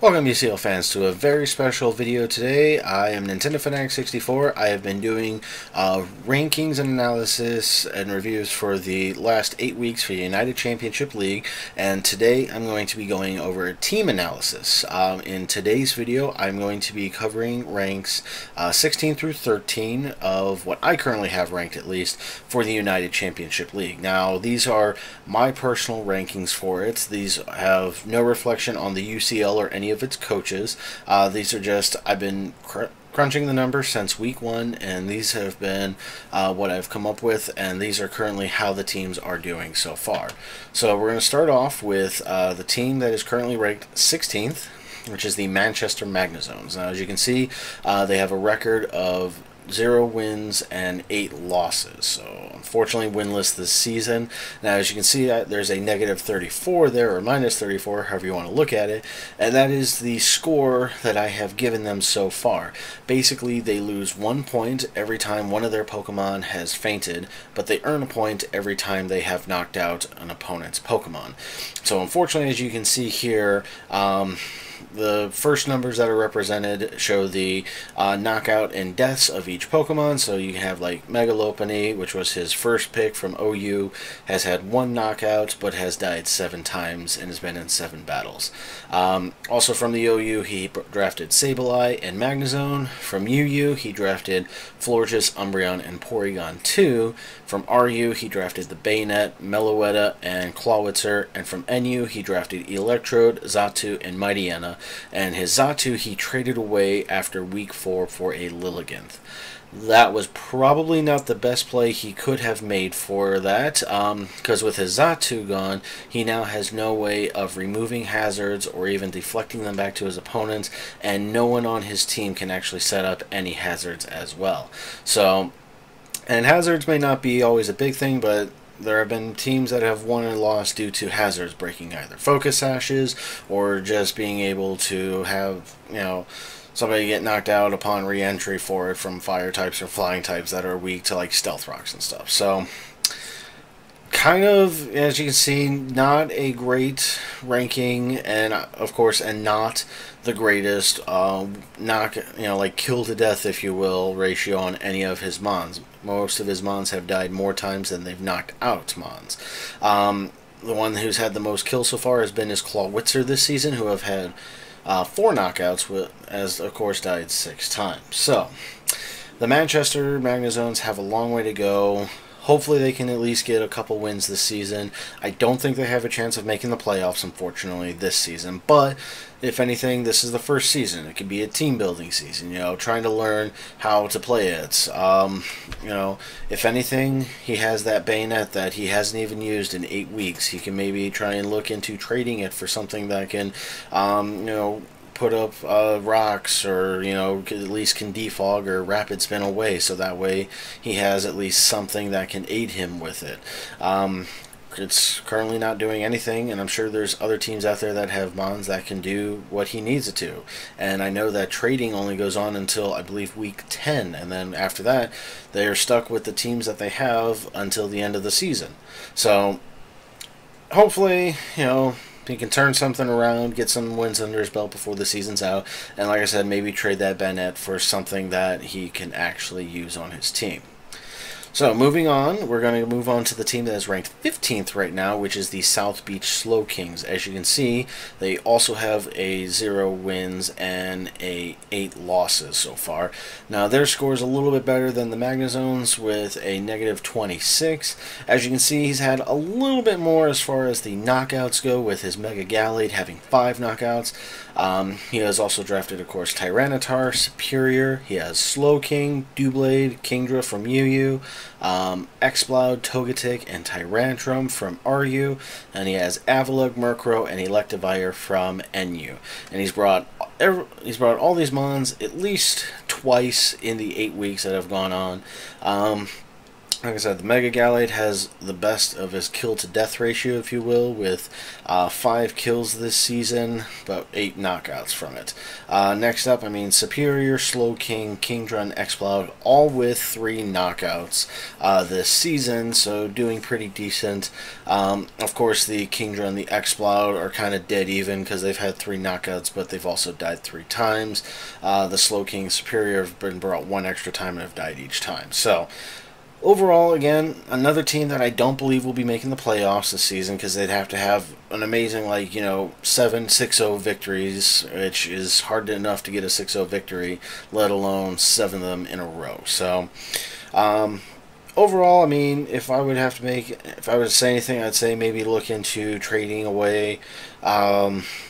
Welcome UCL fans to a very special video today. I am Nintendo Fanatic 64. I have been doing rankings and analysis and reviews for the last 8 weeks for the United Championship League, and today I'm going to be going over a team analysis. In today's video I'm going to be covering ranks 16 through 13 of what I currently have ranked, at least, for the United Championship League. Now these are my personal rankings for it. These have no reflection on the UCL or any of its coaches. These are just, I've been crunching the numbers since week 1, and these have been what I've come up with, and these are currently how the teams are doing so far. So we're going to start off with the team that is currently ranked 16th, which is the Manchester Magnazones. Now, as you can see, they have a record of 0 wins and 8 losses, so unfortunately winless this season. Now, as you can see, there's a negative 34 there, or minus 34, however you want to look at it, and that is the score that I have given them so far. Basically, they lose 1 point every time one of their Pokemon has fainted, but they earn a point every time they have knocked out an opponent's Pokemon. So unfortunately, as you can see here, the first numbers that are represented show the knockout and deaths of each Pokemon. So you have like Megalopony, which was his first pick from OU, has had 1 knockout but has died 7 times and has been in 7 battles. Also from the OU, he drafted Sableye and Magizone. From UU, he drafted Florges, Umbreon, and Porygon 2. From RU, he drafted the Bayonet, Meloetta, and Clawitzer. And from NU, he drafted Electrode, Xatu, and Mightyena. And his Xatu he traded away after week 4 for a Lilligant. That was probably not the best play he could have made for that, because with his Xatu gone, he now has no way of removing hazards or even deflecting them back to his opponents, and no one on his team can actually set up any hazards as well. So, and hazards may not be always a big thing, but there have been teams that have won and lost due to hazards breaking either focus sashes or just being able to have, somebody get knocked out upon re-entry for it from fire types or flying types that are weak to like stealth rocks and stuff. So kind of, as you can see, not a great ranking, and of course, and not the greatest like kill to death, if you will, ratio on any of his mons. Most of his mons have died more times than they've knocked out mons. The one who's had the most kills so far has been his Clawitzer this season, who have had 4 knockouts, as of course died 6 times. So the Manchester Magnazones have a long way to go. Hopefully they can at least get a couple wins this season. I don't think they have a chance of making the playoffs, unfortunately, this season. But if anything, this is the first season. It could be a team building season, trying to learn how to play it. If anything, he has that Bayonet that he hasn't even used in 8 weeks. He can maybe try and look into trading it for something that can, put up rocks, or at least can defog or rapid spin away, so that way he has at least something that can aid him with it. It's currently not doing anything, and I'm sure there's other teams out there that have mons that can do what he needs it to. And I know that trading only goes on until, I believe, week 10, and then after that they're stuck with the teams that they have until the end of the season. So hopefully, he can turn something around, get some wins under his belt before the season's out, and like I said, maybe trade that Bayonet for something that he can actually use on his team. So, moving on, we're going to move on to the team that is ranked 15th right now, which is the South Beach Slow Kings. As you can see, they also have a 0 wins and a 8 losses so far. Now, their score is a little bit better than the Magnazones with a negative 26. As you can see, he's had a little bit more as far as the knockouts go, with his Mega Gallade having 5 knockouts. He has also drafted, of course, Tyranitar, Superior. He has Slowking, Doublade, Kingdra from UU, Exploud, Togetic, and Tyrantrum from RU, and he has Avalugg, Murkrow, and Electivire from NU. And he's brought all these mons at least twice in the 8 weeks that have gone on. Like I said, the Mega Gallade has the best of his kill to death ratio, if you will, with 5 kills this season, but 8 knockouts from it. Next up, I mean, Superior, Slowking, Kingdra, and Exploud, all with 3 knockouts this season, so doing pretty decent. Of course, the Kingdra and the Exploud are kind of dead even because they've had 3 knockouts, but they've also died 3 times. The Slowking Superior have been brought 1 extra time and have died each time. So, overall, again, another team that I don't believe will be making the playoffs this season because they'd have to have an amazing, 7 6-0 victories, which is hard enough to get a 6-0 victory, let alone 7 of them in a row. So, overall, I mean, if I would say anything, I'd say maybe look into trading away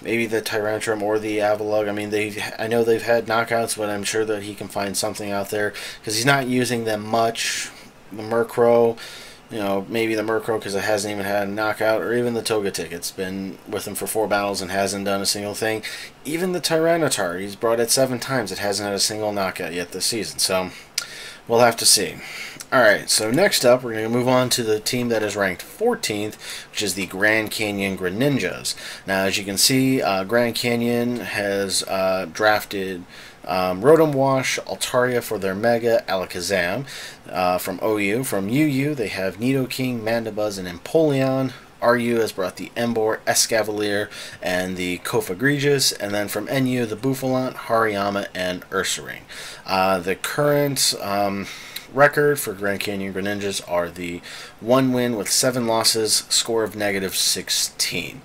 maybe the Tyrantrum or the Avalugg. I mean, I know they've had knockouts, but I'm sure that he can find something out there because he's not using them much. The Murkrow, maybe the Murkrow because it hasn't even had a knockout, or even the Togetic. It's been with him for 4 battles and hasn't done a single thing. Even the Tyranitar, he's brought it 7 times. It hasn't had a single knockout yet this season, so we'll have to see. Alright, so next up, we're going to move on to the team that is ranked 14th, which is the Grand Canyon Greninjas. Now, as you can see, Grand Canyon has drafted Rotom Wash, Altaria for their Mega, Alakazam from OU. From UU, they have Nidoking, Mandibuzz, and Empoleon. RU has brought the Emboar, Escavalier, and the Cofagrigus, and then from NU, the Buffalant, Hariyama, and Ursaring. The current record for Grand Canyon Greninjas are the 1 win with 7 losses, score of -16.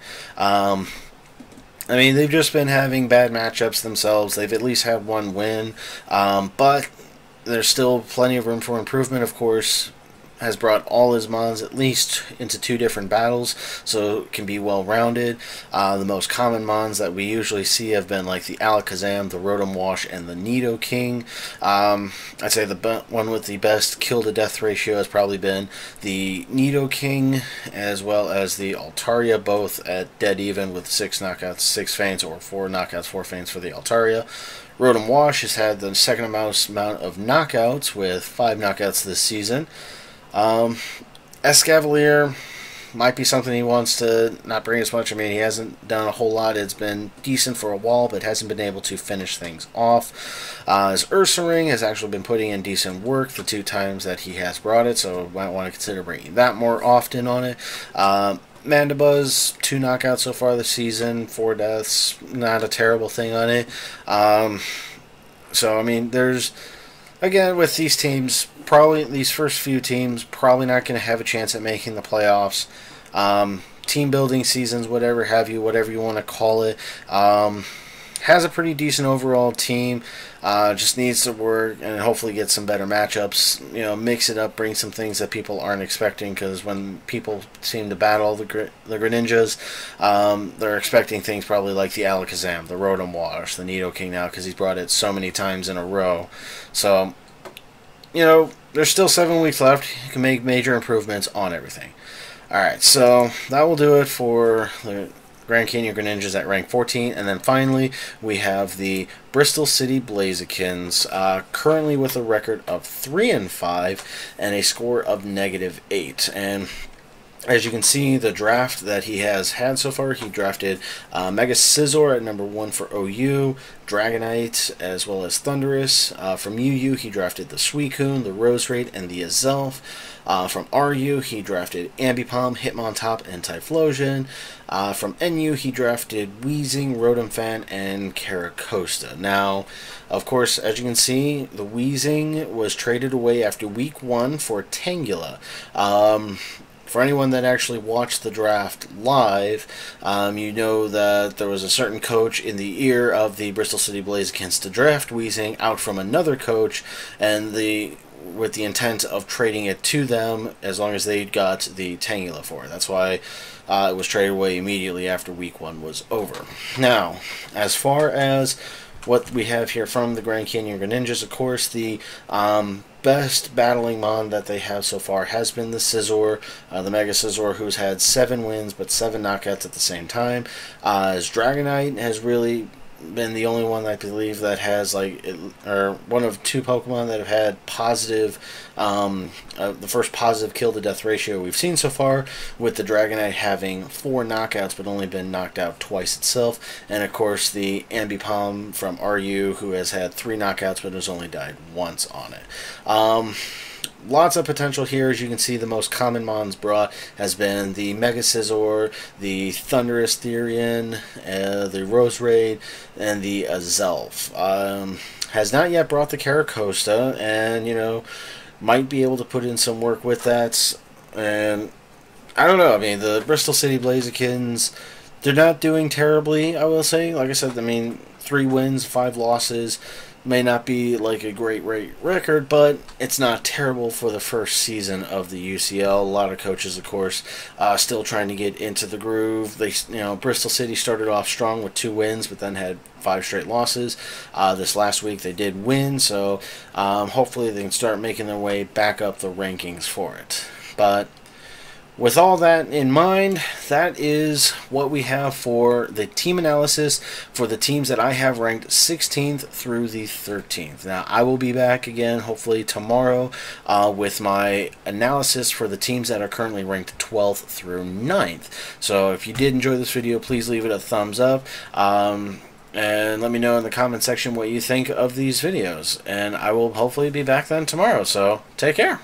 I mean, they've just been having bad matchups themselves. They've at least had 1 win, but there's still plenty of room for improvement, of course. Has brought all his mons at least into 2 different battles, so it can be well-rounded. The most common mons that we usually see have been like the Alakazam, the Rotom Wash, and the Nidoking. I'd say the one with the best kill-to-death ratio has probably been the Nidoking, as well as the Altaria, both at dead even with 6 knockouts, 6 feints, or 4 knockouts, 4 feints for the Altaria. Rotom Wash has had the second most amount of knockouts with 5 knockouts this season. Escavalier might be something he wants to not bring as much. I mean, he hasn't done a whole lot. It's been decent for a while, but hasn't been able to finish things off. His Ursaring has actually been putting in decent work the 2 times that he has brought it, so might want to consider bringing that more often on it. Mandibuzz, 2 knockouts so far this season, 4 deaths, not a terrible thing on it. So, I mean, there's, again, with these teams, probably these first few teams, probably not going to have a chance at making the playoffs. Team building seasons, whatever you want to call it. Has a pretty decent overall team. Just needs to work and hopefully get some better matchups. Mix it up, bring some things that people aren't expecting. Because when people seem to battle the Greninjas, they're expecting things probably like the Alakazam, the Rotom Wash, the Nidoking now, because he's brought it so many times in a row. So, there's still 7 weeks left. You can make major improvements on everything. Alright, so that will do it for the Grand Canyon Greninjas at rank 14. And then finally, we have the Bristol City Blazekins, currently with a record of 3-5 and a score of -8. And as you can see, the draft that he has had so far, he drafted Mega Scizor at number 1 for OU, Dragonite, as well as Thundurus. From UU, he drafted the Suicune, the Roserade, and the Azelf. From RU, he drafted Ambipom, Hitmontop, and Typhlosion. From NU, he drafted Weezing, Rotomfan, and Caracosta. Now, of course, as you can see, the Weezing was traded away after week 1 for Tangela. For anyone that actually watched the draft live, you know that there was a certain coach in the ear of the Bristol City Blazekins to draft Weezing out from another coach, and with the intent of trading it to them as long as they got the Tangela for it. That's why it was traded away immediately after week 1 was over. Now, as far as what we have here from the Grand Canyon Greninjas, of course, the best battling mon that they have so far has been the Scizor, the Mega Scizor, who's had 7 wins but 7 knockouts at the same time. His Dragonite has really been the only one I believe that has or one of two Pokemon that have had positive, the first positive kill to death ratio we've seen so far, with the Dragonite having 4 knockouts but only been knocked out twice itself, and of course the Ambipom from RU, who has had 3 knockouts but has only died once on it. Lots of potential here. As you can see, the most common mons brought has been the Mega Scizor, the Thunderous Therian, the Roserade, and the Azelf. Has not yet brought the Caracosta, and, you know, might be able to put in some work with that. And I don't know. I mean, the Bristol City Blazekins, they're not doing terribly, I will say. Like I said, I mean, 3 wins, 5 losses. May not be like a great record, but it's not terrible for the first season of the UCL. A lot of coaches, of course, still trying to get into the groove. Bristol City started off strong with 2 wins, but then had 5 straight losses. This last week they did win, so hopefully they can start making their way back up the rankings for it. But with all that in mind, that is what we have for the team analysis for the teams that I have ranked 16th through the 13th. Now, I will be back again, hopefully tomorrow, with my analysis for the teams that are currently ranked 12th through 9th. So if you did enjoy this video, please leave it a thumbs up. And let me know in the comment section what you think of these videos. And I will hopefully be back then tomorrow. So take care.